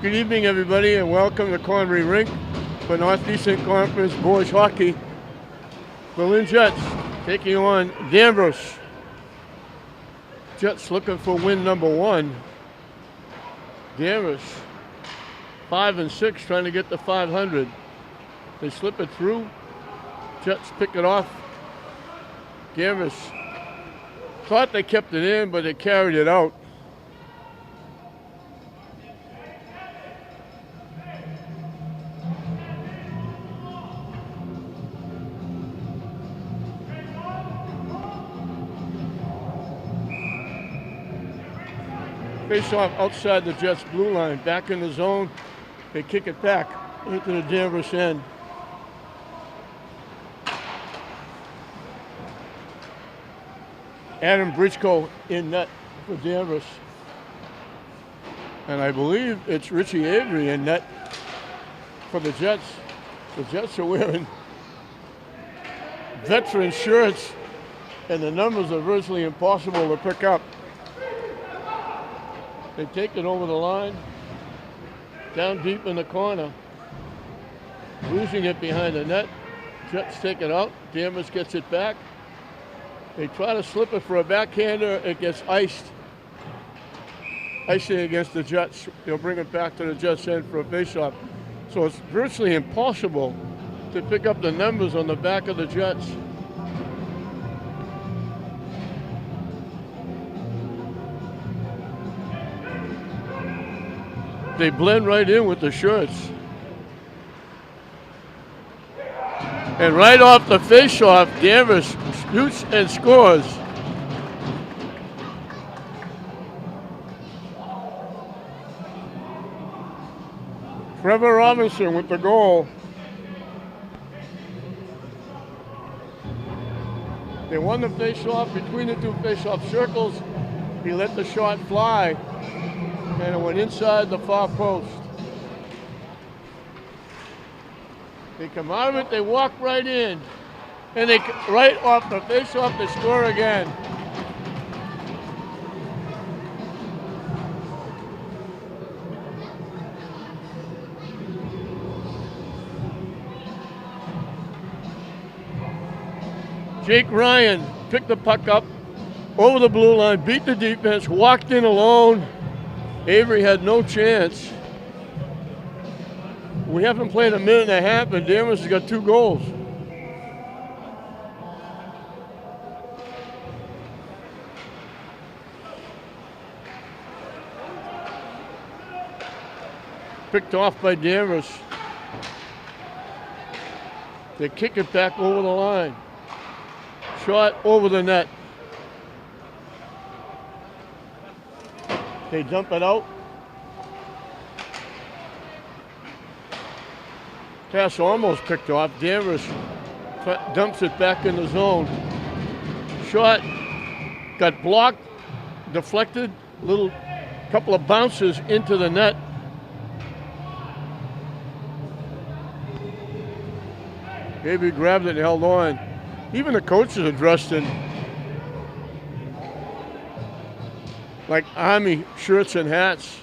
Good evening, everybody, and welcome to Connery Rink for Northeastern Conference Boys Hockey. The Lynn Jets taking on Danvers. Jets looking for win number one. Danvers 5-6, trying to get to 500. They slip it through. Jets pick it off. Danvers thought they kept it in, but they carried it out. Face off outside the Jets' blue line, back in the zone. They kick it back into the Danvers end. Adam Bridgko in net for Danvers. And I believe it's Richie Avery in net for the Jets. The Jets are wearing veteran shirts, and the numbers are virtually impossible to pick up. They take it over the line, down deep in the corner, losing it behind the net. Jets take it out. Danvers gets it back. They try to slip it for a backhander. It gets iced. Icing against the Jets. They'll bring it back to the Jets' end for a faceoff. So it's virtually impossible to pick up the numbers on the back of the Jets. They blend right in with the shirts. And right off the faceoff, Danvers shoots and scores. Trevor Robinson with the goal. They won the faceoff between the two faceoff circles. He let the shot fly, and it went inside the far post. They come out of it, they walk right in, and they right off the face-off, they score again. Jake Ryan picked the puck up over the blue line, beat the defense, walked in alone. Avery had no chance. We haven't played a minute and a half, and Danvers has got 2 goals. Picked off by Danvers. They kick it back over the line. Shot over the net. They dump it out. Pass almost picked off. Danvers dumps it back in the zone. Shot got blocked, deflected, little couple of bounces into the net. Avery grabbed it and held on. Even the coaches are dressed in like Army shirts and hats.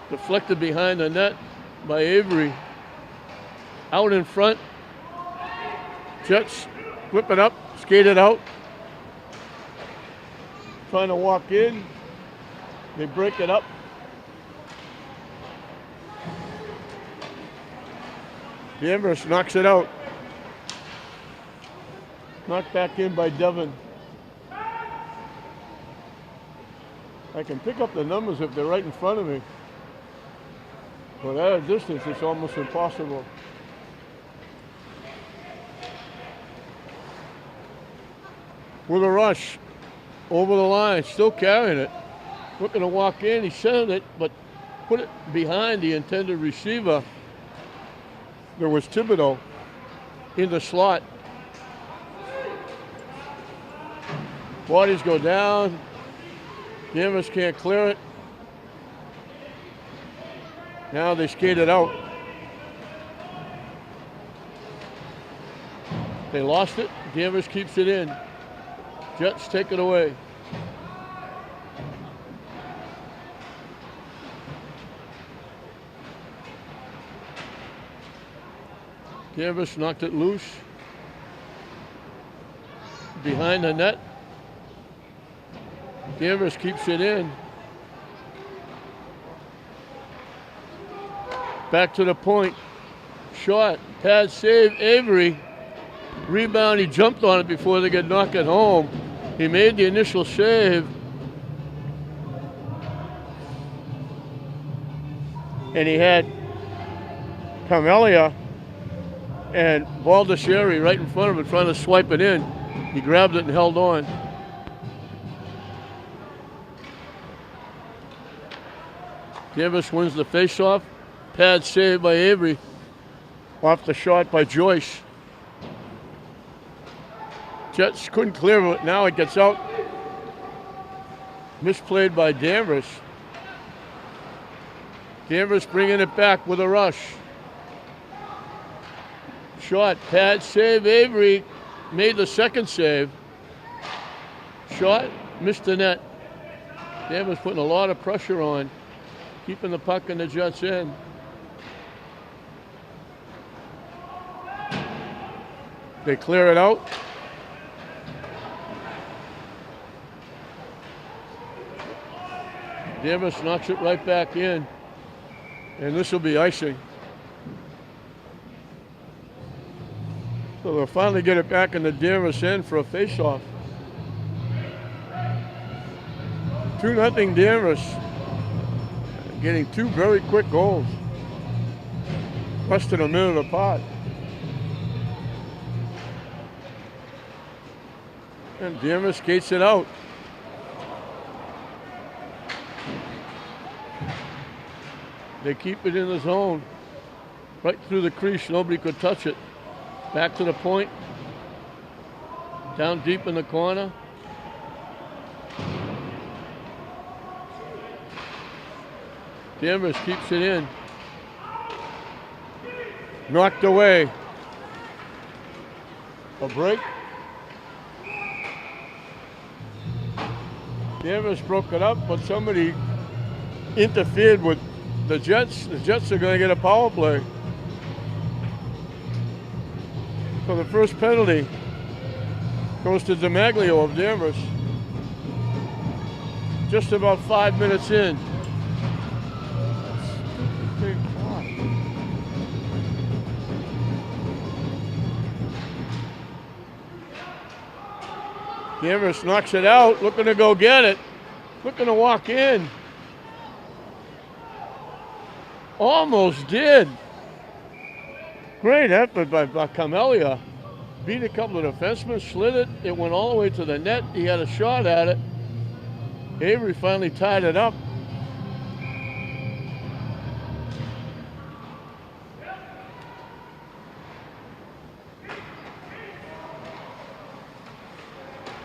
Deflected behind the net by Avery. Out in front. Jets flip it up, skate it out. Trying to walk in. They break it up. Danvers knocks it out. Knocked back in by Devon. I can pick up the numbers if they're right in front of me. But at a distance, it's almost impossible. With a rush, over the line, still carrying it. Looking to walk in, he centered it, but put it behind the intended receiver. There was Thibodeau in the slot. Bodies go down. Danvers can't clear it. Now they skate it out. They lost it. Danvers keeps it in. Jets take it away. Danvers knocked it loose. Behind the net. Danvers keeps it in. Back to the point. Shot. Pad save. Avery. Rebound. He jumped on it before they could knock it home. He made the initial save. And he had Camellia and Baldessari right in front of him trying to swipe it in. He grabbed it and held on. Danvers wins the faceoff. Pad save by Avery. Off the shot by Joyce. Jets couldn't clear it. Now it gets out. Misplayed by Danvers. Danvers bringing it back with a rush. Shot, pad save. Avery made the second save. Shot, missed the net. Danvers putting a lot of pressure on, keeping the puck in the Jets' end. They clear it out. Danvers knocks it right back in. And this will be icing. So they'll finally get it back in the Danvers end for a face-off. 2-0 Danvers. Getting two very quick goals. Less than a minute apart. And Danvers skates it out. They keep it in the zone. Right through the crease, nobody could touch it. Back to the point. Down deep in the corner. Danvers keeps it in. Knocked away. A break. Danvers broke it up, but somebody interfered with the Jets. The Jets are going to get a power play. So the first penalty goes to DiMaglio of Danvers. Just about 5 minutes in. Big clock. Danvers knocks it out, looking to go get it. Looking to walk in. Almost did. Great effort by Camellia. Beat a couple of defensemen, slid it. It went all the way to the net. He had a shot at it. Avery finally tied it up.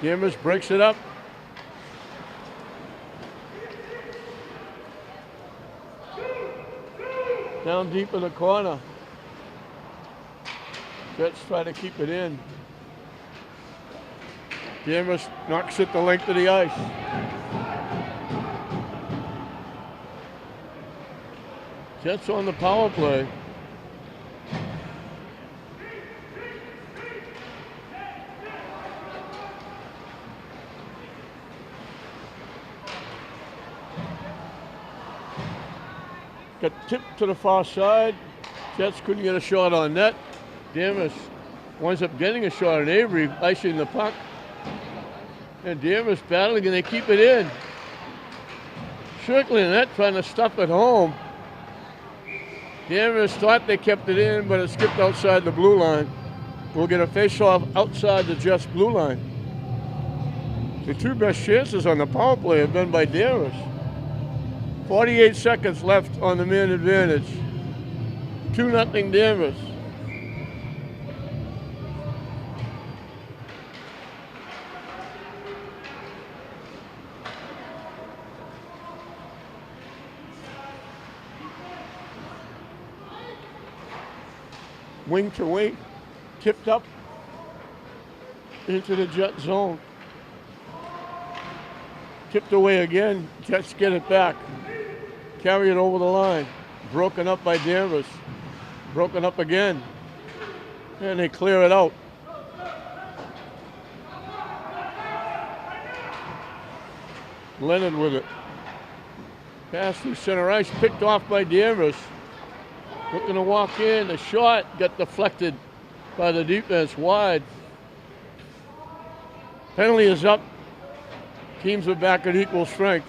Danvers breaks it up. Down deep in the corner. Jets try to keep it in. Danvers knocks it the length of the ice. Jets on the power play. Got tipped to the far side. Jets couldn't get a shot on net. Danvers winds up getting a shot on Avery, icing the puck. And Danvers battling, and they keep it in. Circling the net, trying to stuff it home. Danvers thought they kept it in, but it skipped outside the blue line. We'll get a face-off outside the Jets' blue line. The two best chances on the power play have been by Danvers. 48 seconds left on the man advantage. 2-0 Danvers. Wing to wing, tipped up into the Jet zone. Tipped away again, Jets get it back. Carry it over the line. Broken up by Danvers. Broken up again. And they clear it out. Lynn with it. Pass through center ice, picked off by Danvers. Looking to walk in. The shot got deflected by the defense wide. Penalty is up. Teams are back at equal strength.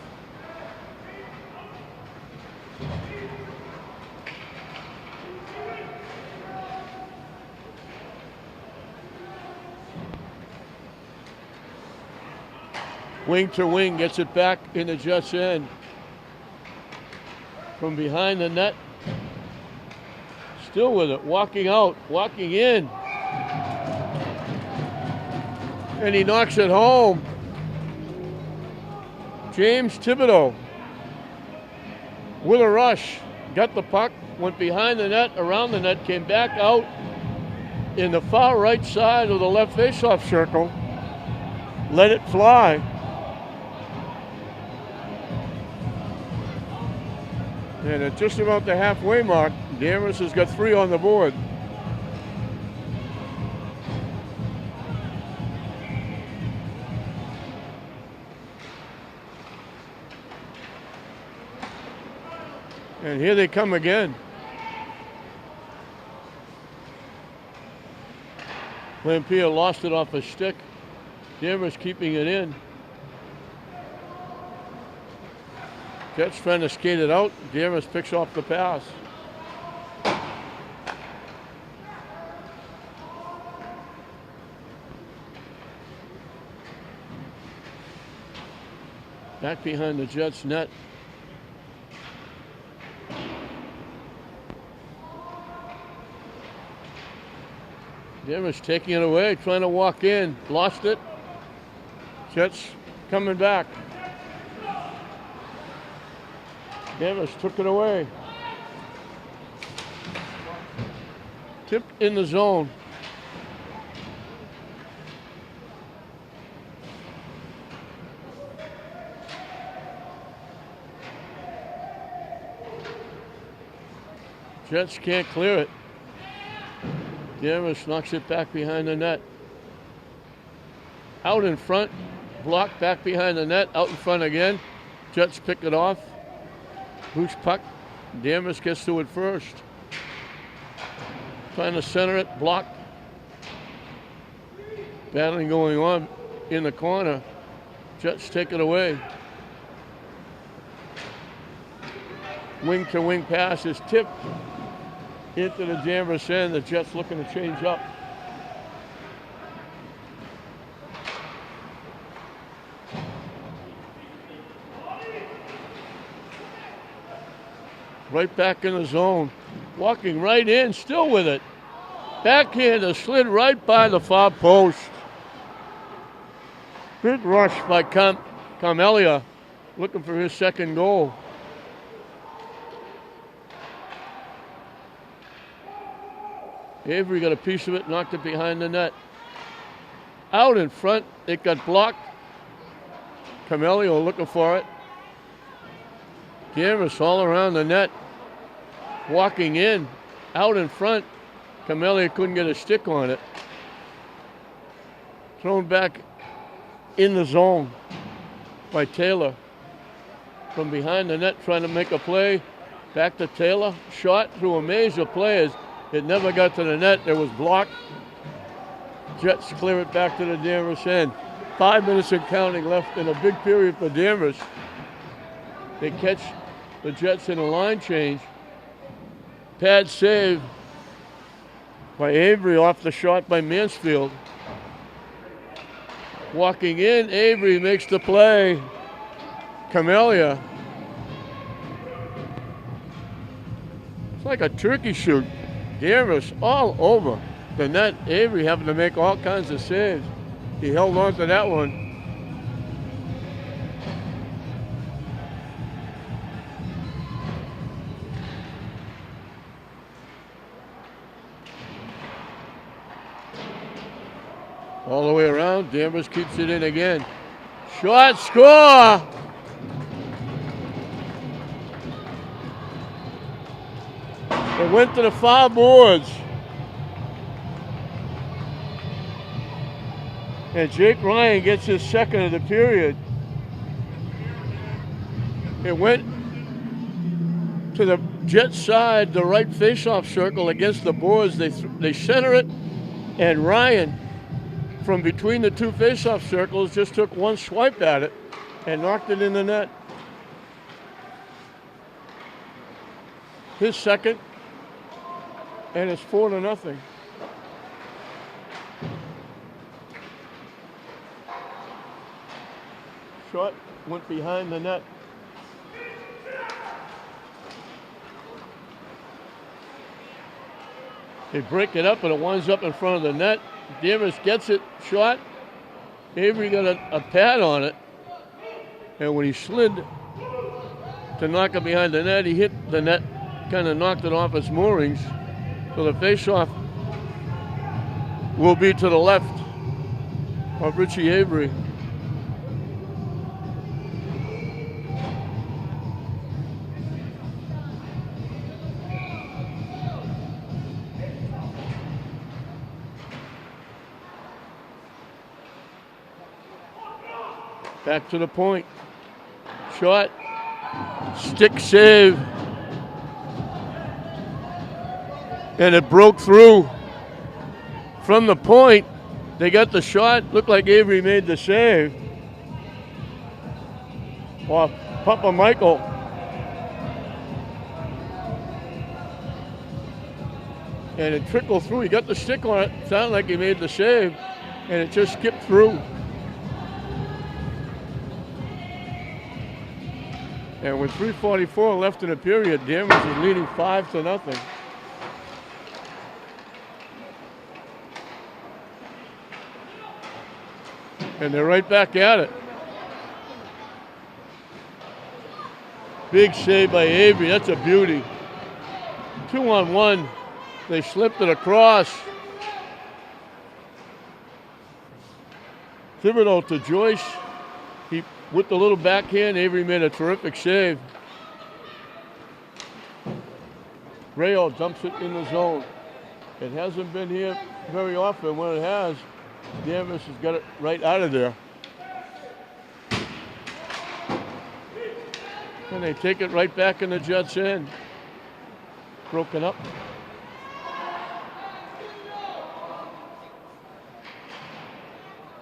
Wing to wing, gets it back in the Jets' end. From behind the net. Still with it, walking out, walking in. And he knocks it home. James Thibodeau with a rush. Got the puck, went behind the net, around the net, came back out in the far right side of the left faceoff circle. Let it fly. And at just about the halfway mark, Danvers has got 3 on the board. And here they come again. Lampia lost it off a stick. Danvers keeping it in. Jets trying to skate it out. Danvers picks off the pass. Back behind the Jets net. Danvers taking it away, trying to walk in. Lost it. Jets coming back. Danvers took it away. Tipped in the zone. Jets can't clear it. Danvers knocks it back behind the net. Out in front, blocked back behind the net, out in front again. Jets pick it off. Loose puck. Danvers gets to it first. Trying to center it, blocked. Battling going on in the corner. Jets take it away. Wing to wing pass is tipped into the Danvers end. The Jets looking to change up. Right back in the zone. Walking right in, still with it. Backhander slid right by the far post. Big rush by Carmelia, looking for his second goal. Avery got a piece of it, knocked it behind the net. Out in front, it got blocked. Carmelia looking for it. Danvers all around the net. Walking in, out in front. Carmelia couldn't get a stick on it. Thrown back in the zone by Taylor. From behind the net, trying to make a play. Back to Taylor. Shot through a maze of players. It never got to the net. It was blocked. Jets clear it back to the Danvers end. 5 minutes and counting left in a big period for Danvers. They catch the Jets in a line change. Pad save by Avery off the shot by Mansfield. Walking in, Avery makes the play. Carmelia. It's like a turkey shoot. Danvers all over the net. Avery having to make all kinds of saves. He held on to that one. All the way around, Danvers keeps it in again. Shot, score! It went to the far boards. And Jake Ryan gets his second of the period. It went to the Jet side, the right face-off circle against the boards. They center it, and Ryan, from between the two face-off circles, just took one swipe at it and knocked it in the net. His second, and it's 4-0. Shot went behind the net. They break it up and it winds up in front of the net. Danvers gets it, shot. Avery got a pad on it. And when he slid to knock it behind the net, he hit the net, kind of knocked it off its moorings. So the face-off will be to the left of Richie Avery. Back to the point. Shot. Stick save. And it broke through. From the point, they got the shot. Looked like Avery made the save. Off Papa Michael. And it trickled through. He got the stick on it. Sounded like he made the save. And it just skipped through. And with 3:44 left in the period, Danvers is leading 5-0. And they're right back at it. Big save by Avery. That's a beauty. 2-on-1. They slipped it across. Thibodeau to Joyce. With the little backhand, Avery made a terrific save. Rayo dumps it in the zone. It hasn't been here very often. When it has, Danvers has got it right out of there. And they take it right back in the Jets' end. Broken up.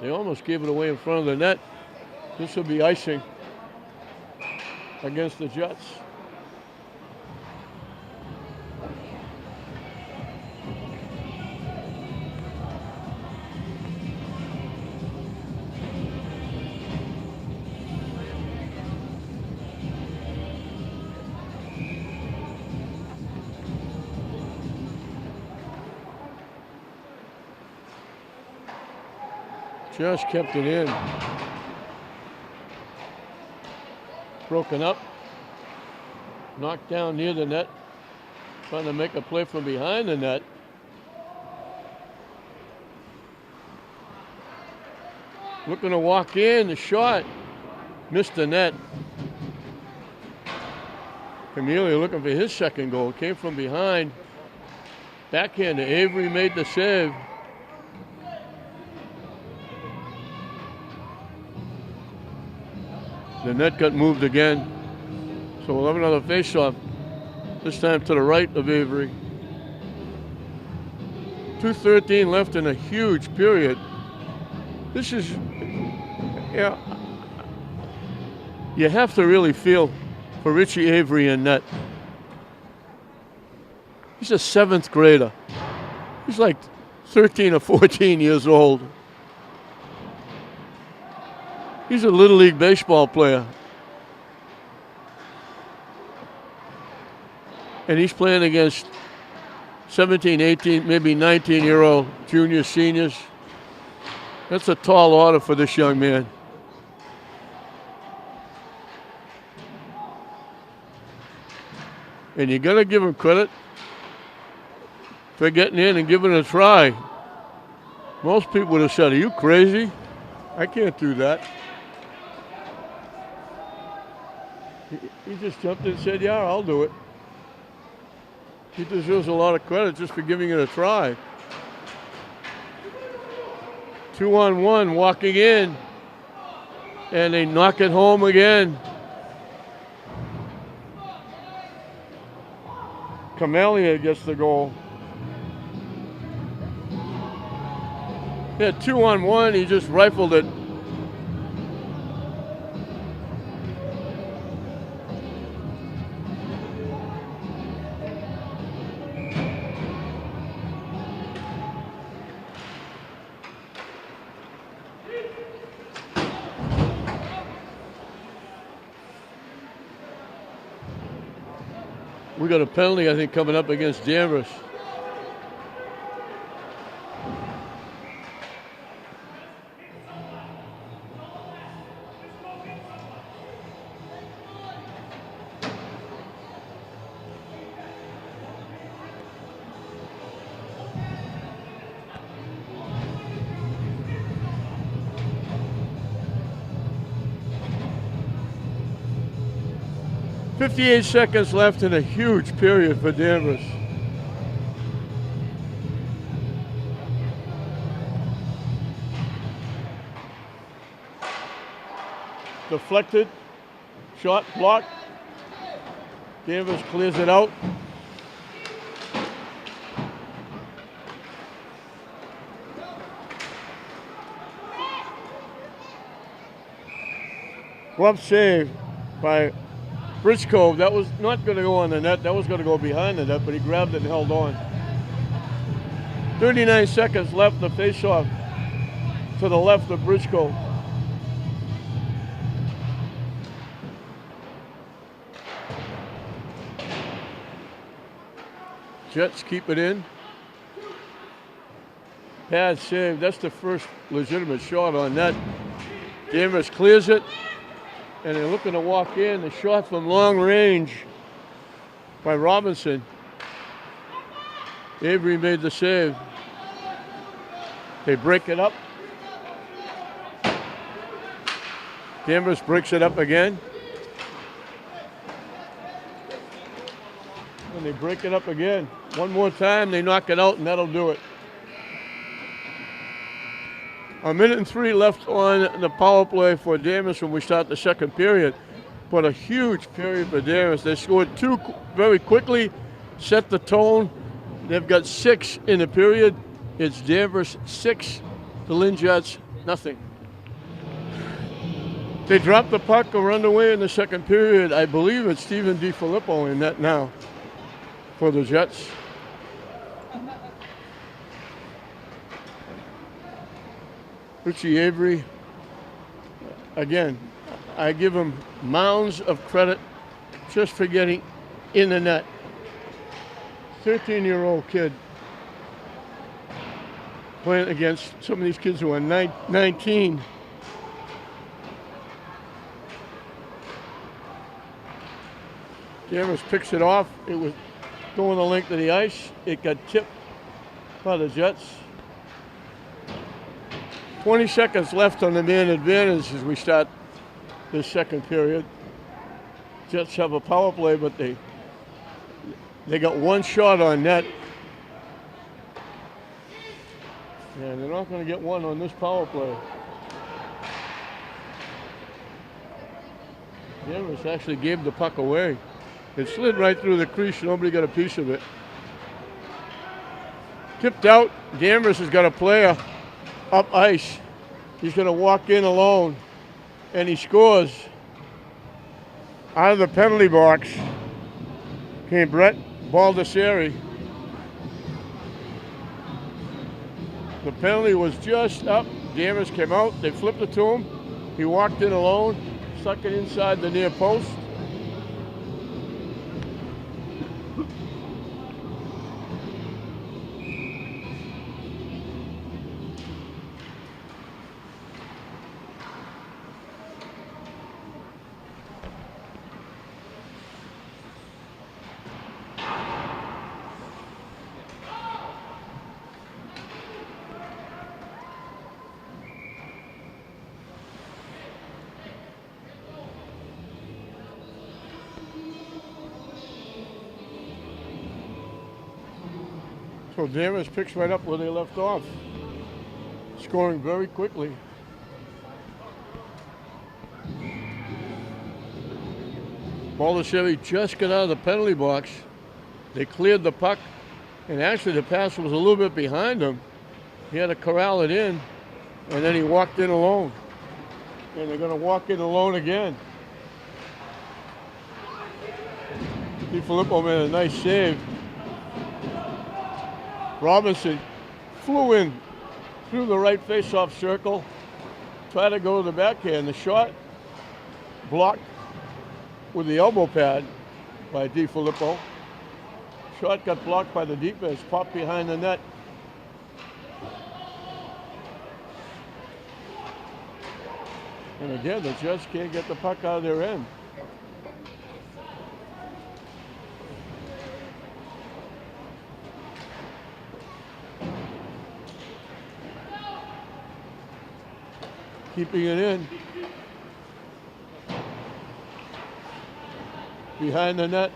They almost gave it away in front of the net. This will be icing against the Jets. Just kept it in. Broken up, knocked down near the net, trying to make a play from behind the net. Looking to walk in, the shot, missed the net. Camellia looking for his second goal, came from behind. Backhand to Avery, made the save. The net got moved again. So we'll have another face-off, this time to the right of Avery. 2:13 left in a huge period. This is, yeah, you have to really feel for Richie Avery in net. He's a 7th grader. He's like 13 or 14 years old. He's a Little League baseball player. And he's playing against 17, 18, maybe 19-year-old juniors, seniors. That's a tall order for this young man. And you got to give him credit for getting in and giving it a try. Most people would have said, "Are you crazy? I can't do that." He just jumped in and said, "Yeah, I'll do it." He deserves a lot of credit just for giving it a try. 2-on-1 walking in, and they knock it home again. Camellia gets the goal. Yeah, 2-on-1, he just rifled it. We got a penalty, I think, coming up against Danvers. .58 seconds left in a huge period for Danvers. Deflected, shot blocked. Danvers clears it out. Glove save by Briscoe. That was not going to go on the net. That was going to go behind the net, but he grabbed it and held on. 39 seconds left. The face-off to the left of Briscoe. Jets keep it in. Pad save. That's the first legitimate shot on net. Danvers clears it. And they're looking to walk in. The shot from long range by Robinson. Avery made the save. They break it up. Danvers breaks it up again. And they break it up again. One more time, they knock it out, and that'll do it. 1:03 left on the power play for Danvers when we start the second period. But a huge period for Danvers. They scored two very quickly, set the tone. They've got 6 in the period. It's Danvers 6, the Lynn Jets nothing. They dropped the puck or run away in the second period. I believe it's Stephen DiFilippo in net now for the Jets. Richie Avery, again, I give him mounds of credit just for getting in the net. 13-year-old kid playing against some of these kids who are 19. Danvers picks it off. It was going the length of the ice. It got tipped by the Jets. 20 seconds left on the man advantage as we start this second period. Jets have a power play, but they got one shot on net. And they're not going to get one on this power play. Danvers actually gave the puck away. It slid right through the crease. Nobody got a piece of it. Tipped out. Danvers has got a player up ice. He's going to walk in alone, and he scores. Out of the penalty box came Brett Baldessari. The penalty was just up. Danvers came out. They flipped it to him. He walked in alone, stuck it inside the near post. So Danvers picks right up where they left off. scoring very quickly. Chevy just got out of the penalty box. They cleared the puck, and actually the pass was a little bit behind him. He had to corral it in, and then he walked in alone. And they're going to walk in alone again. DiFilippo made a nice save. Robinson flew in through the right face-off circle, tried to go to the backhand. The shot blocked with the elbow pad by DiFilippo. Shot got blocked by the defense, popped behind the net. And again, the Jets can't get the puck out of their end. Keeping it in. Behind the net.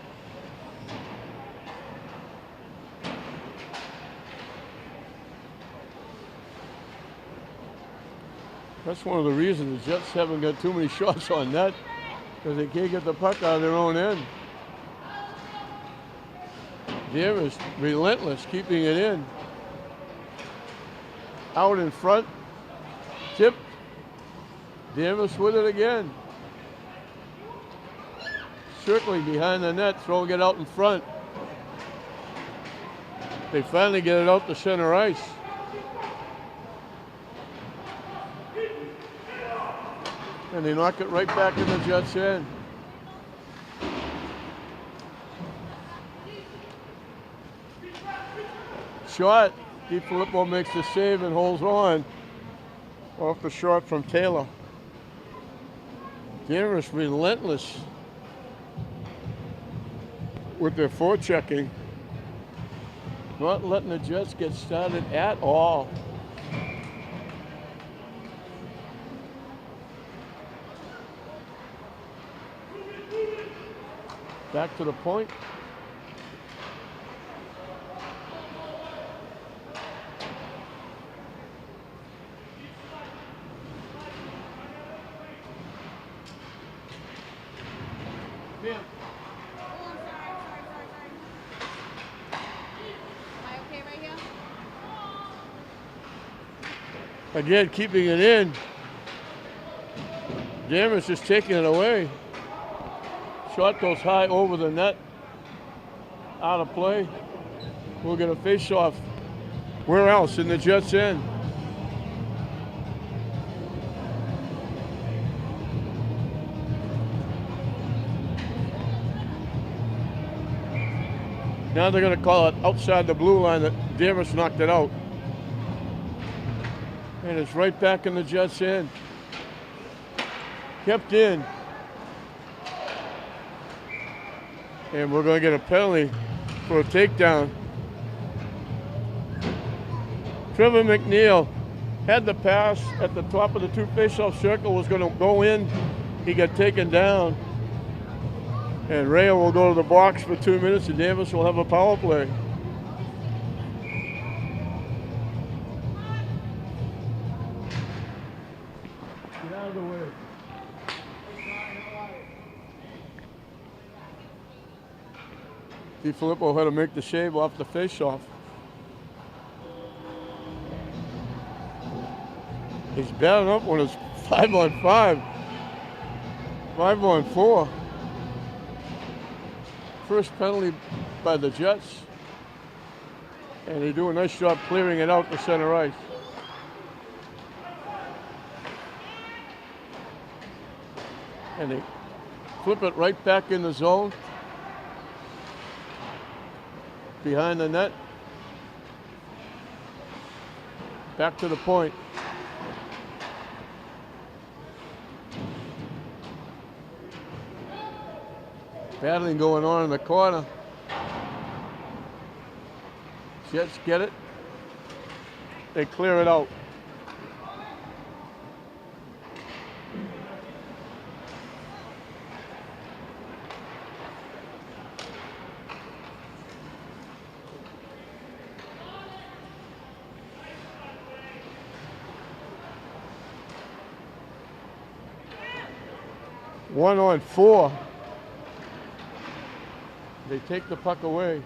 That's one of the reasons the Jets haven't got too many shots on net, because they can't get the puck out of their own end. Danvers relentless, keeping it in. Out in front. Tip. Danvers with it again. Circling behind the net, throwing it out in front. They finally get it out to center ice. And they knock it right back in the Jets' end. Shot. DiFilippo makes the save and holds on. Off the shot from Taylor. Danvers relentless with their forechecking. Not letting the Jets get started at all. Back to the point. Am I okay right here? Again, keeping it in. Danvers is taking it away. Shot goes high over the net. Out of play. We'll get a face-off. Where else? In the Jets' end. Now they're going to call it outside the blue line that Danvers knocked it out. And it's right back in the Jets' end. Kept in. And we're going to get a penalty for a takedown. Trevor McNeil had the pass at the top of the two face-off circle, was going to go in. He got taken down. And Rayo will go to the box for 2 minutes, and Danvers will have a power play. Get out of the way. DiFilippo had to make the save off the face-off. He's batting up when it's 5-on-5. 5-on-4. First penalty by the Jets. And they do a nice job clearing it out to center ice. And they flip it right back in the zone. Behind the net. Back to the point. Battling going on in the corner. Jets get it. They clear it out. 1-on-4. They take the puck away.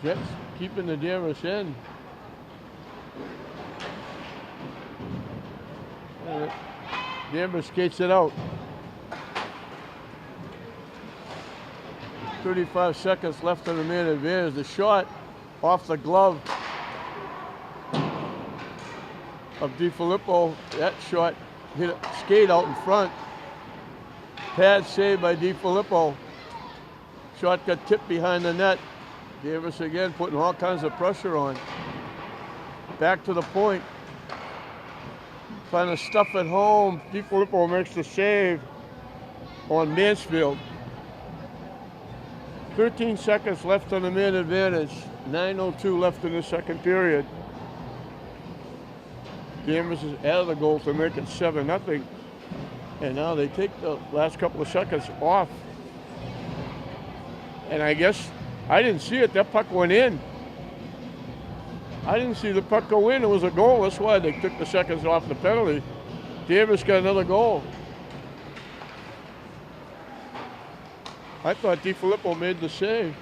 Jets keeping the Danvers in. Danvers skates it out. 35 seconds left on the man advantage. The shot off the glove of DiFilippo. That shot hit a skate out in front. Pad saved by DiFilippo. Shot got tipped behind the net. Danvers again putting all kinds of pressure on. Back to the point. Trying to stuff it home. DiFilippo makes the save on Mansfield. 13 seconds left on the man advantage. 9:02 left in the second period. Danvers is out of the goal to make it 7-0. And now they take the last couple of seconds off. And I guess I didn't see it. That puck went in. I didn't see the puck go in. It was a goal. That's why they took the seconds off the penalty. Danvers got another goal. I thought DiFilippo made the save.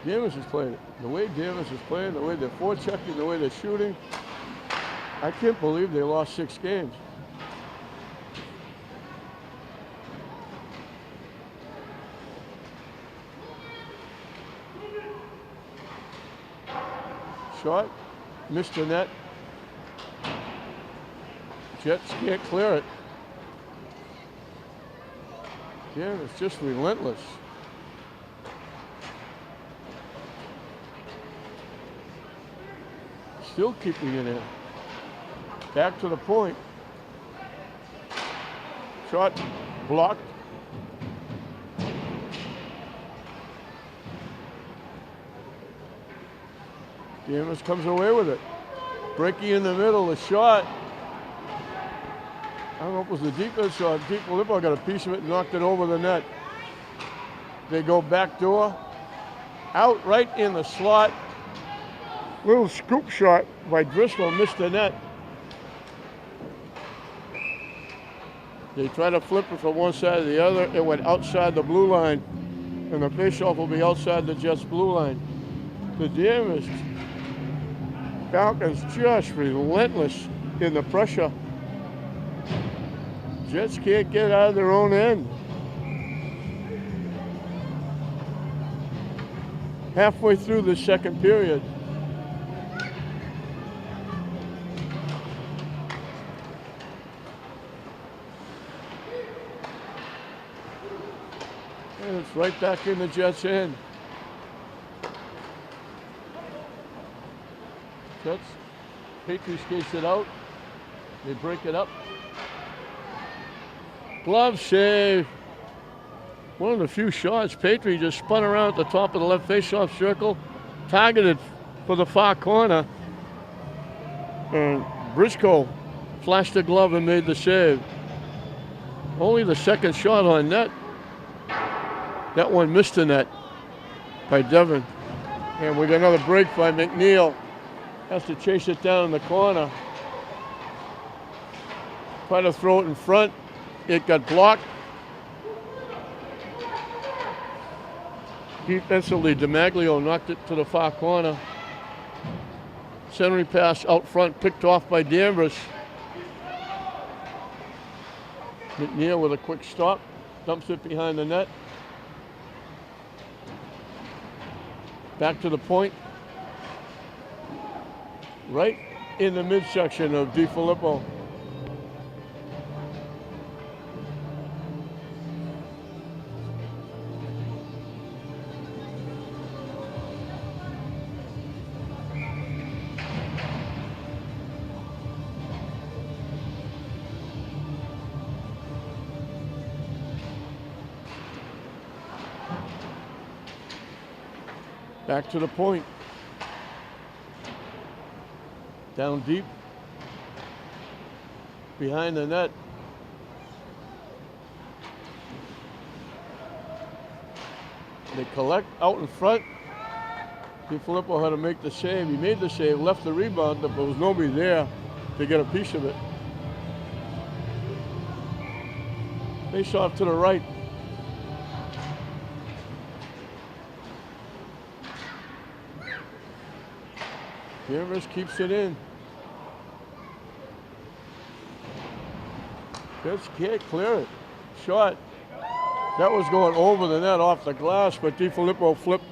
Danvers is playing it. The way Danvers is playing, the way they're forechecking, the way they're shooting, I can't believe they lost 6 games. Shot, missed the net. Jets can't clear it. Danvers just relentless. Still keeping it in. Back to the point. Shot blocked. Danvers comes away with it. Breaking in the middle, the shot. I don't know if it was the defense shot. DiFilippo got a piece of it and knocked it over the net. They go back door. Out right in the slot. Little scoop shot by Driscoll, missed the net. They try to flip it from one side to the other. It went outside the blue line, and the faceoff will be outside the Jets' blue line. The Danvers Falcons just relentless in the pressure. Jets can't get out of their own end. Halfway through the second period. And it's right back in the Jets' end. Jets, Patriot skates it out. They break it up. Glove save. One of the few shots. Patriot just spun around at the top of the left face-off circle, targeted for the far corner. And Briscoe flashed the glove and made the save. Only the second shot on net. That one missed the net by Devon. And we got another break by McNeil. Has to chase it down in the corner. Try to throw it in front. It got blocked. Defensively, DiMaglio knocked it to the far corner. Centering pass out front, picked off by Danvers. McNeil with a quick stop, dumps it behind the net. Back to the point. Right in the midsection of DiFilippo. Back to the point. Down deep. Behind the net. They collect out in front. DiFilippo had to make the save. He made the save, left the rebound, but there was nobody there to get a piece of it. Face off to the right. Danvers keeps it in. Just can't clear it. Shot. That was going over the net off the glass, but DiFilippo flipped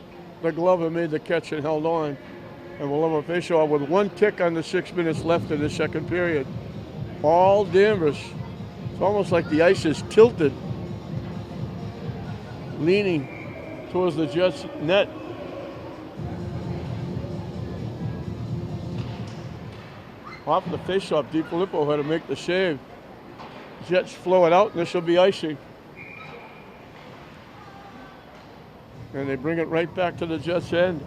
the glove and made the catch and held on. And we'll have a face-off with 1 tick on the 6 minutes left in the second period. All Danvers. It's almost like the ice is tilted, leaning towards the Jets' net. Off the face-off, DiFilippo had to make the save. Jets flow it out, and this will be icing. And they bring it right back to the Jets' end.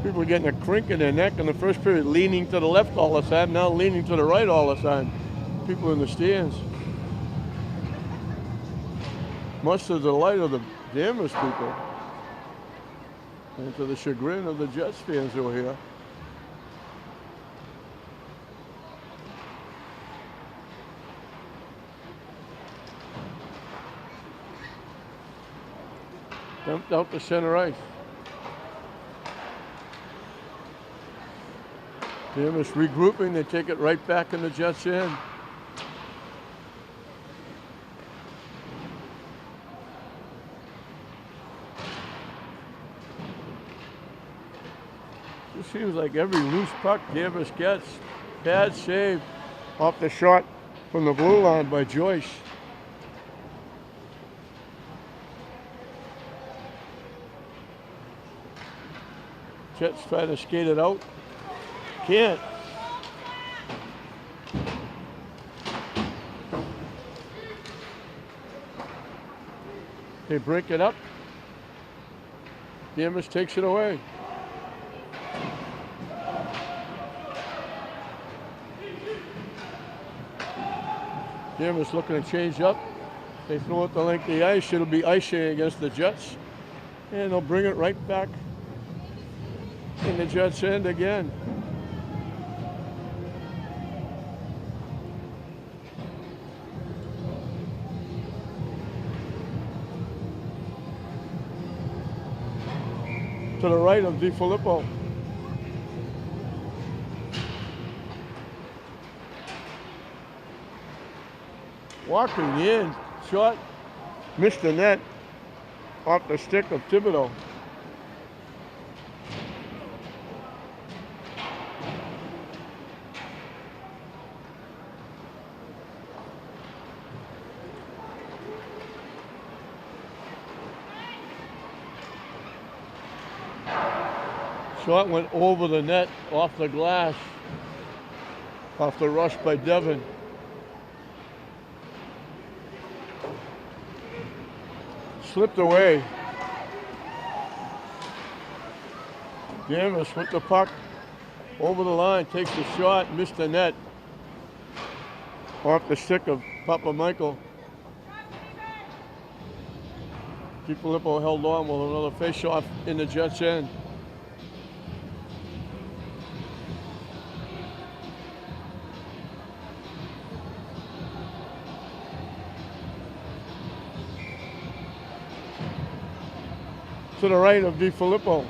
People are getting a crink in their neck in the first period, leaning to the left all the time, now leaning to the right all the time. People in the stands. Much to the delight of the Danvers people. And to the chagrin of the Jets fans who are here. Dumped out to center ice. Danvers regrouping, they take it right back in the Jets' end. It seems like every loose puck Danvers gets. Bad save off the shot from the blue line by Joyce. Jets trying to skate it out. Can't. They break it up. Danvers takes it away. Danvers looking to change up. They throw it the length of the ice. It'll be icing against the Jets. And they'll bring it right back in the Jets' end again. To the right of DiFilippo. Walking in, shot, missed the net off the stick of Thibodeau. Shot went over the net, off the glass, off the rush by Devon. Slipped away. Danvers with the puck over the line, takes the shot, missed the net. Off the stick of Papa Michael. DiFilippo held on with another face-off in the Jets' end. To the right of DiFilippo.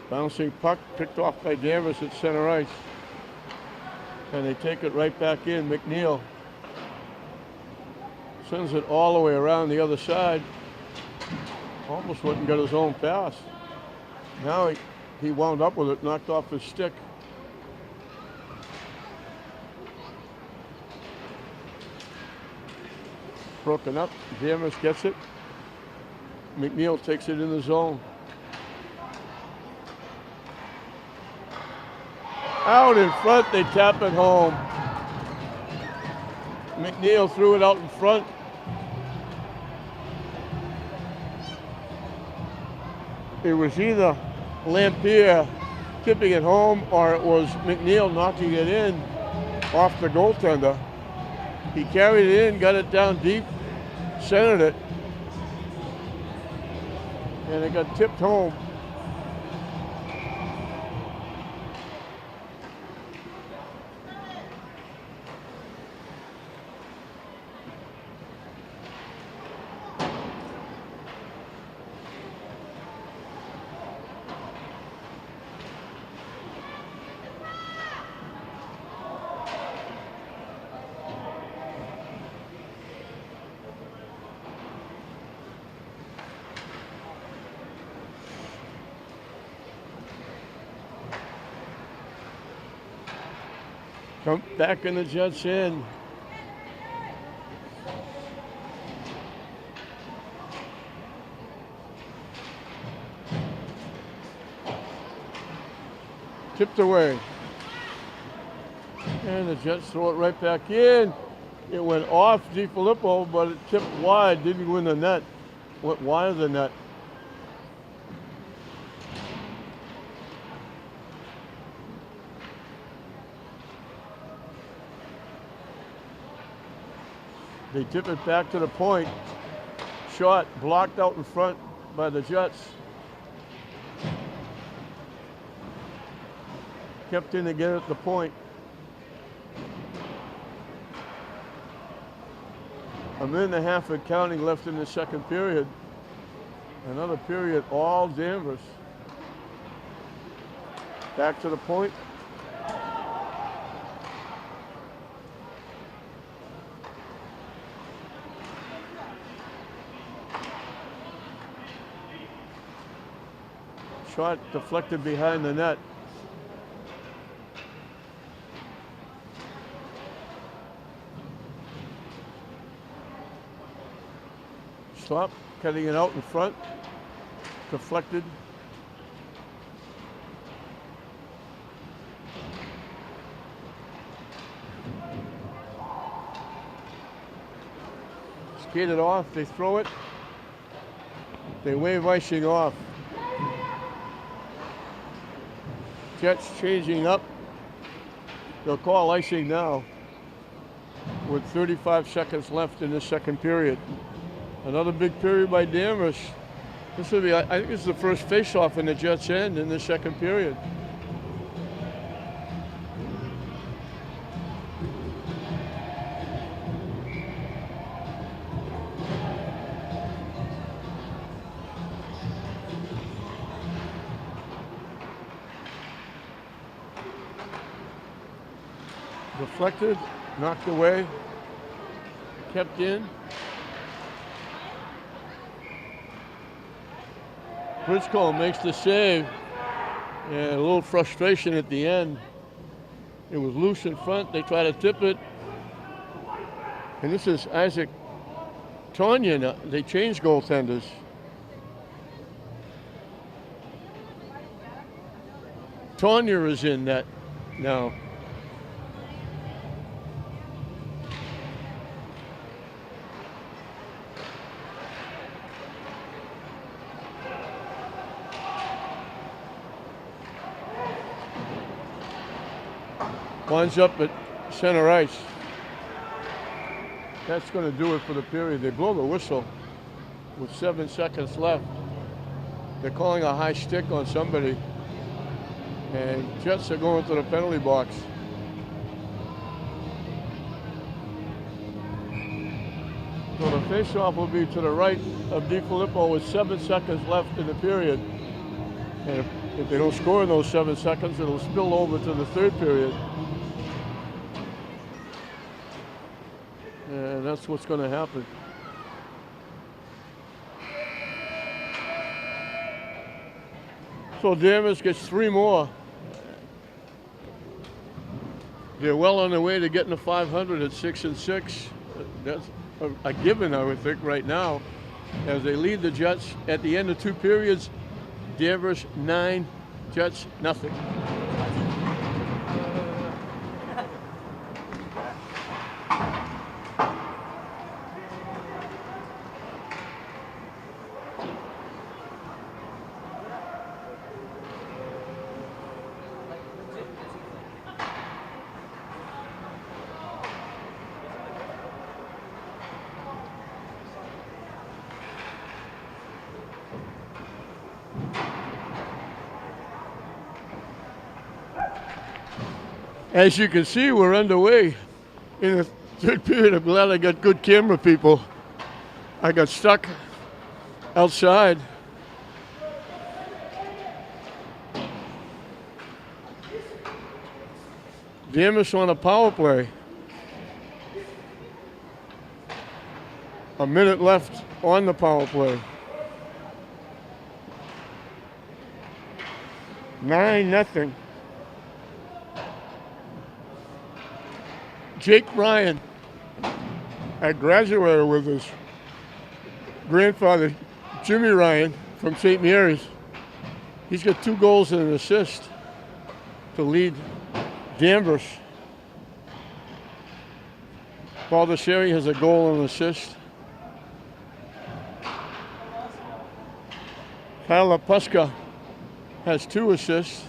Bouncing puck picked off by Danvers at center ice. And they take it right back in. McNeil sends it all the way around the other side. Almost wouldn't get his own pass. Now he wound up with it, knocked off his stick. Broken up, Danvers gets it. McNeil takes it in the zone. Out in front, they tap it home. McNeil threw it out in front. It was either Lampier tipping it home or it was McNeil knocking it in off the goaltender. He carried it in, got it down deep, centered it, and it got tipped home. Come back in the Jets end. Tipped away. And the Jets throw it right back in. It went off DiFilippo, but it tipped wide, didn't go in the net. Went wide of the net. They tip it back to the point. Shot blocked out in front by the Jets. Kept in again at the point. A minute and a half of counting left in the second period. Another period, all Danvers. Back to the point. Shot deflected behind the net. Stop, cutting it out in front. Deflected. Skated off, they throw it. They wave icing off. Jets changing up. They'll call icing now with 35 seconds left in the second period. Another big period by Danvers. This will be, I think this is the first face-off in the Jets' end in the second period. Deflected, knocked away, kept in. Bridgecombe makes the save, and a little frustration at the end. It was loose in front, they try to tip it. And this is Isaac Tanya now. They changed goaltenders. Tanya is in net now. Winds up at center ice. That's going to do it for the period. They blow the whistle with 7 seconds left. They're calling a high stick on somebody. And Jets are going to the penalty box. So the face-off will be to the right of DiFilippo with 7 seconds left in the period. And if they don't score in those 7 seconds, it'll spill over to the third period. And that's what's going to happen. So Danvers gets 3 more. They're well on their way to getting to 500 at 6-6. That's a given, I would think, right now. As they lead the Jets at the end of 2 periods, Danvers 9, Jets nothing. As you can see, we're underway in the third period. I'm glad I got good camera people. I got stuck outside. Danvers on a power play. A minute left on the power play. 9-0. Jake Ryan, I graduated with his grandfather, Jimmy Ryan, from St. Mary's. He's got 2 goals and an assist to lead Danvers. Baldessari has a goal and an assist. Kyle Puska has 2 assists.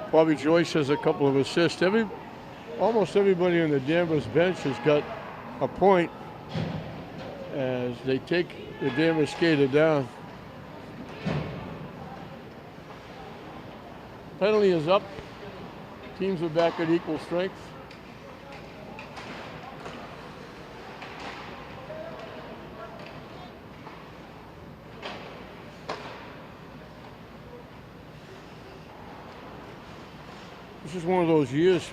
Bobby Joyce has a couple of assists. Almost everybody on the Danvers bench has got a point as they take the Danvers skater down. Penalty is up. Teams are back at equal strength. This is one of those years,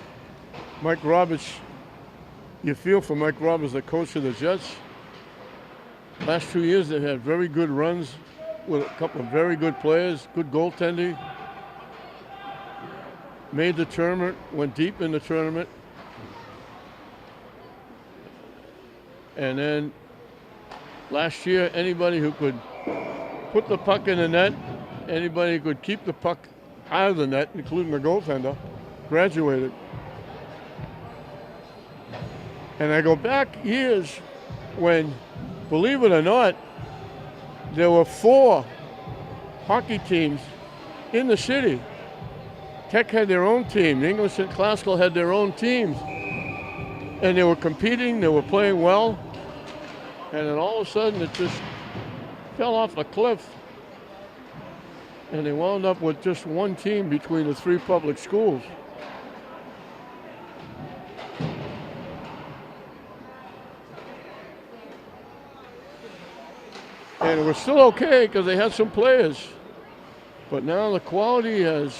Mike Roberts, you feel for Mike Roberts, the coach of the Jets. Last 2 years they've had very good runs with a couple of very good players, good goaltending. Made the tournament, went deep in the tournament. And then last year, anybody who could put the puck in the net, anybody who could keep the puck out of the net, including the goaltender, graduated. And I go back years when, believe it or not, there were 4 hockey teams in the city. Tech had their own team. English and Classical had their own teams. And they were competing, they were playing well. And then all of a sudden it just fell off a cliff. And they wound up with just 1 team between the 3 public schools. And it was still okay because they had some players. But now the quality has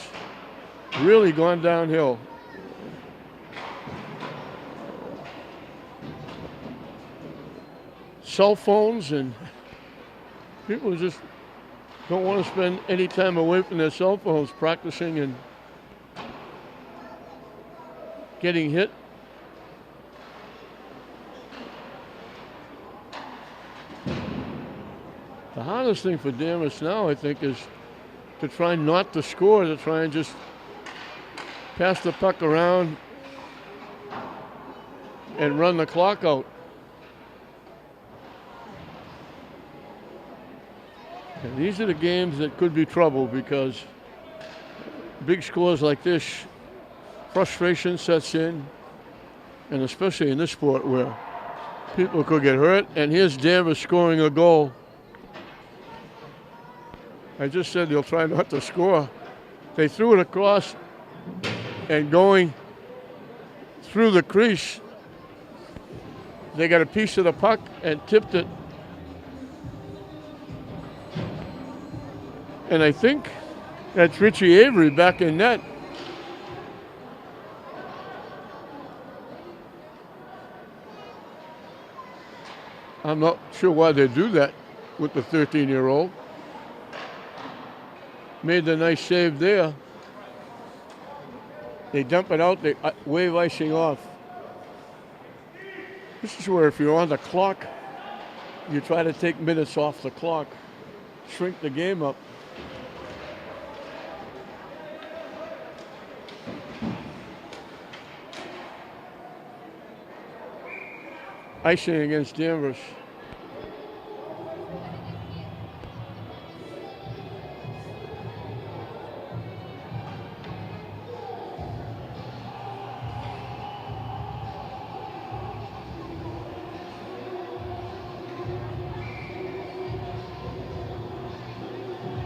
really gone downhill. Cell phones, and people just don't want to spend any time away from their cell phones practicing and getting hit. The hardest thing for Danvers now, I think, is to try not to score, to try and just pass the puck around and run the clock out. And these are the games that could be trouble because big scores like this, frustration sets in, and especially in this sport where people could get hurt. And here's Danvers scoring a goal. I just said they'll try not to score. They threw it across and going through the crease. They got a piece of the puck and tipped it. And I think that's Richie Avery back in net. I'm not sure why they do that with the 13-year-old. Made the nice save there. They dump it out, they wave icing off. This is where if you're on the clock, you try to take minutes off the clock, shrink the game up. Icing against Danvers.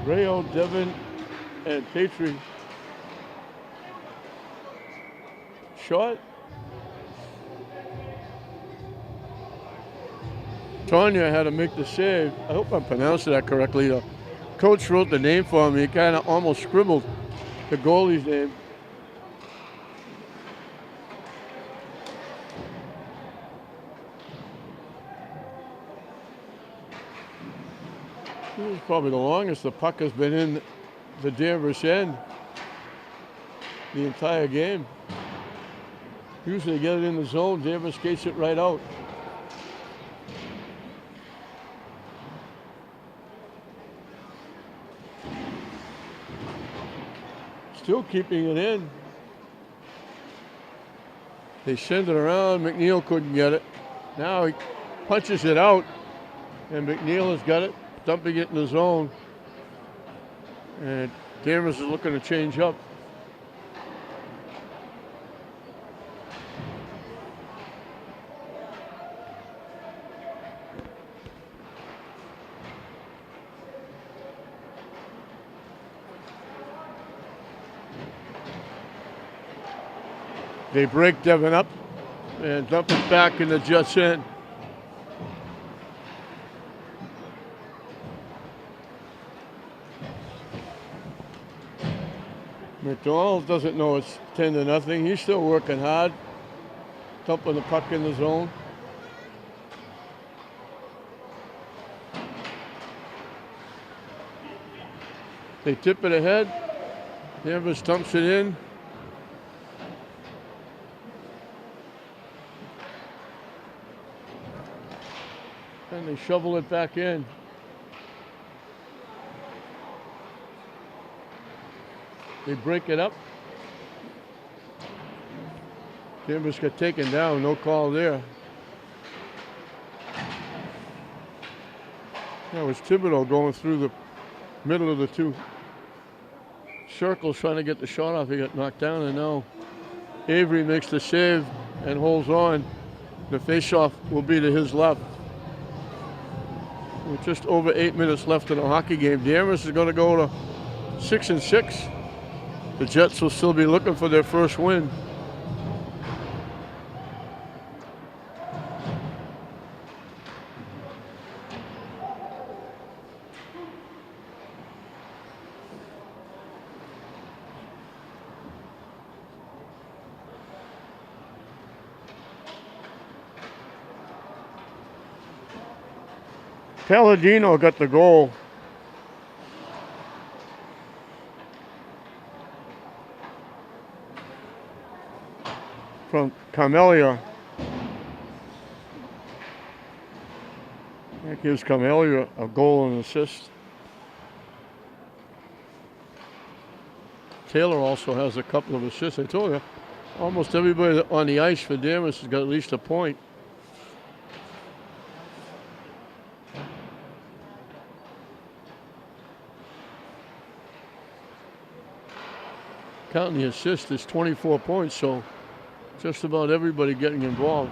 Rayo, Devin, and Petrie. Shot. Tanya had to make the save. I hope I'm pronouncing that correctly. The coach wrote the name for me. He kind of almost scribbled the goalie's name. This is probably the longest the puck has been in the Danvers end the entire game. Usually they get it in the zone, Danvers skates it right out. Still keeping it in. They send it around, McNeil couldn't get it. Now he punches it out, and McNeil has got it, dumping it in the zone. And Danvers is looking to change up. They break Devin up and dump it back in the Jets' end. McDonald doesn't know it's 10-0. He's still working hard, dumping the puck in the zone. They tip it ahead. Danvers dumps it in. And they shovel it back in. They break it up. Danvers got taken down, no call there. That was Thibodeau going through the middle of the two circles trying to get the shot off. He got knocked down, and now Avery makes the save and holds on. The faceoff will be to his left. With just over 8 minutes left in the hockey game, Danvers is going to go to 6-6. The Jets will still be looking for their first win. Palladino got the goal. From Camellia. That gives Camellia a goal and assist. Taylor also has a couple of assists. I told you, almost everybody on the ice for Danvers has got at least a point. Counting the assist is 24 points, so just about everybody getting involved.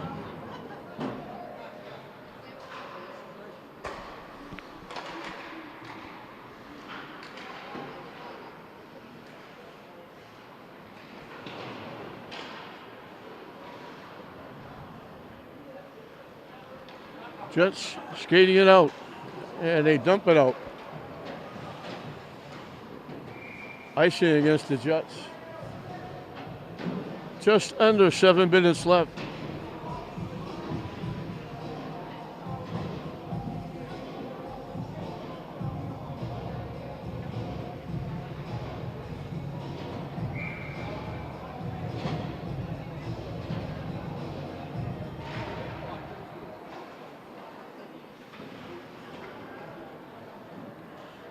Jets skating it out, and they dump it out. Icing against the Jets. Just under 7 minutes left.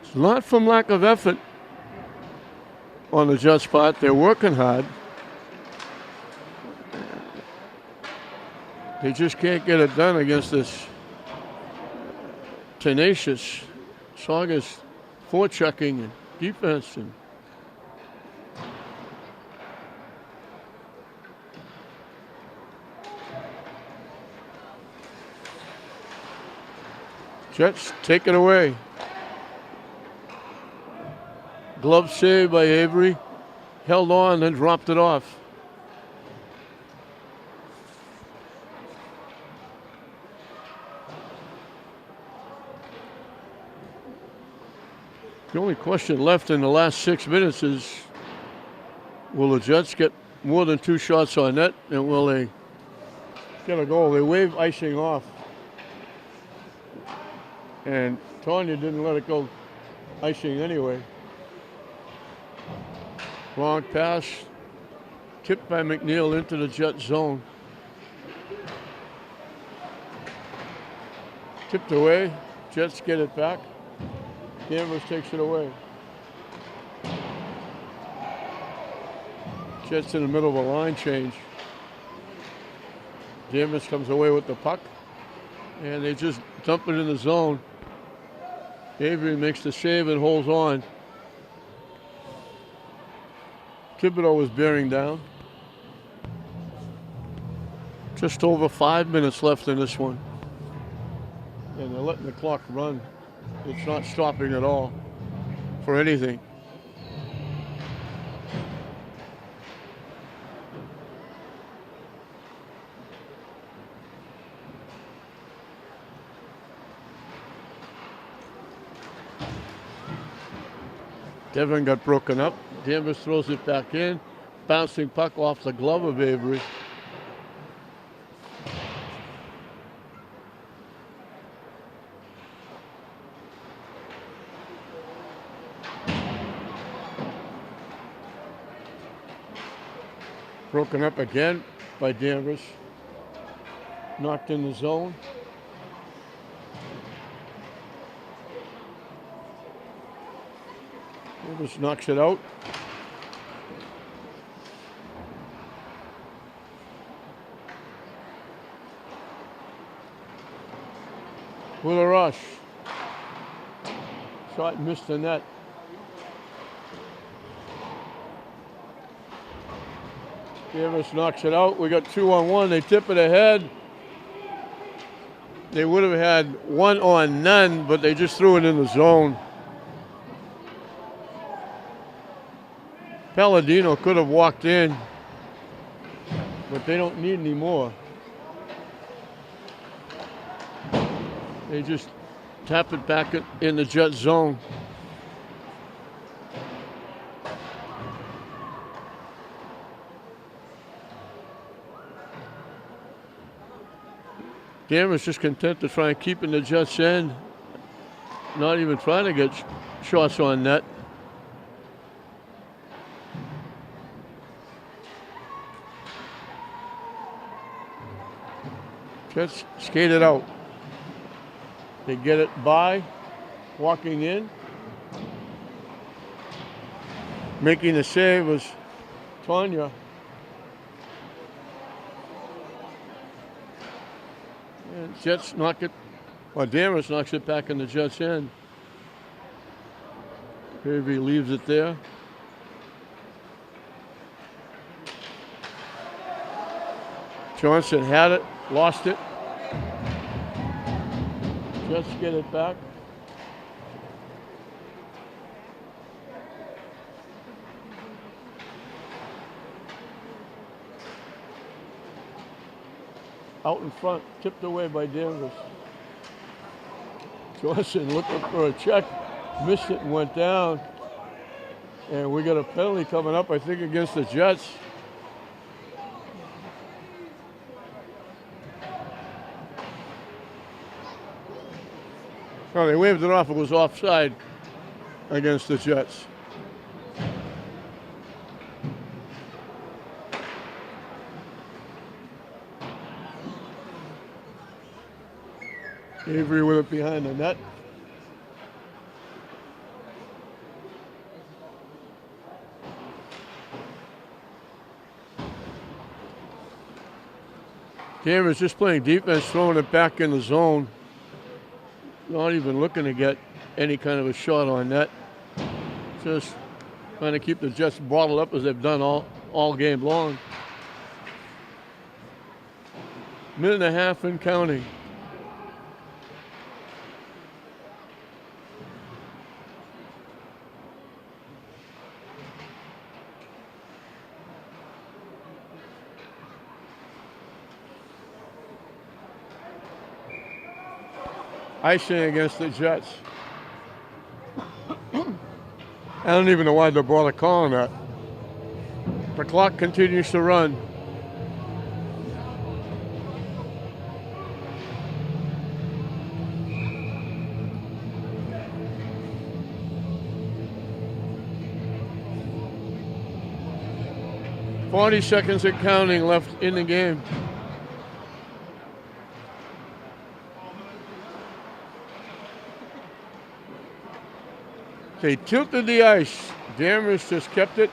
It's not from lack of effort on the Jets' part. They're working hard. They just can't get it done against this tenacious Saugus forechecking and defense. And Jets take it away. Glove save by Avery. Held on, then dropped it off. The only question left in the last 6 minutes is, will the Jets get more than 2 shots on net, and will they get a goal? They waved icing off, and Tanya didn't let it go icing anyway. Long pass, tipped by McNeil into the Jet zone. Tipped away, Jets get it back. Danvers takes it away. Jets in the middle of a line change. Danvers comes away with the puck, and they just dump it in the zone. Avery makes the save and holds on. Thibodeau was bearing down. Just over 5 minutes left in this one. And they're letting the clock run. It's not stopping at all for anything. Devon got broken up. Danvers throws it back in. Bouncing puck off the glove of Avery. Broken up again by Danvers. Knocked in the zone. Danvers knocks it out. With a rush. Shot missed the net. Danvers knocks it out. We got 2-on-1. They tip it ahead. They would have had 1-on-none, but they just threw it in the zone. Palladino could have walked in, but they don't need any more. They just tap it back in the Jet zone. Danvers just content to try and keep in the Jets' end. Not even trying to get shots on net. Jets skated out. They get it by, walking in. Making the save was Tanya. And Jets knock it, well, Danvers knocks it back in the Jets' end. Avery leaves it there. Johnson had it, lost it. Jets get it back. Out in front, tipped away by Danvers. Johnson looking for a check, missed it and went down. And we got a penalty coming up, I think, against the Jets. Oh, they waved it off. It was offside against the Jets. Avery with it behind the net. Danvers just playing defense, throwing it back in the zone. Not even looking to get any kind of a shot on net. Just trying to keep the Jets bottled up as they've done all game long. Minute and a half and counting. icing against the Jets. I don't even know why they bother calling that. The clock continues to run. "40 seconds and counting left in the game." They tilted the ice. Danvers just kept it.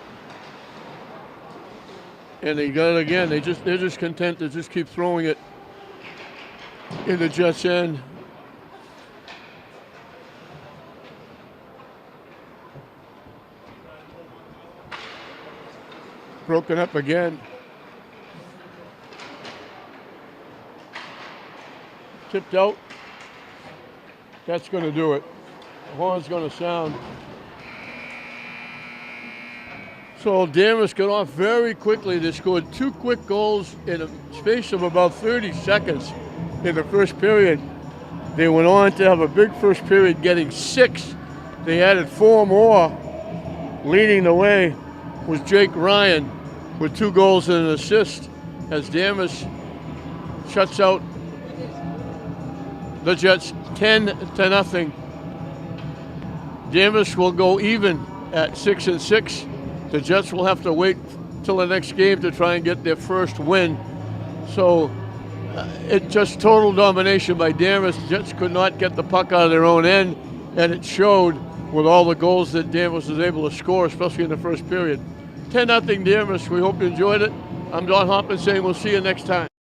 And they got it again. They're just content to just keep throwing it in the Jets' end. Broken up again. Tipped out. That's going to do it. The horn's going to sound. So Danvers got off very quickly. They scored 2 quick goals in a space of about 30 seconds in the first period. They went on to have a big first period, getting 6. They added 4 more. Leading the way was Jake Ryan with 2 goals and an assist as Danvers shuts out the Jets 10-0. Danvers will go even at 6-6. The Jets will have to wait till the next game to try and get their first win. So it just total domination by Danvers. The Jets could not get the puck out of their own end, and it showed with all the goals that Danvers was able to score, especially in the first period. 10-0 Danvers. We hope you enjoyed it. I'm Don Hoppin saying we'll see you next time.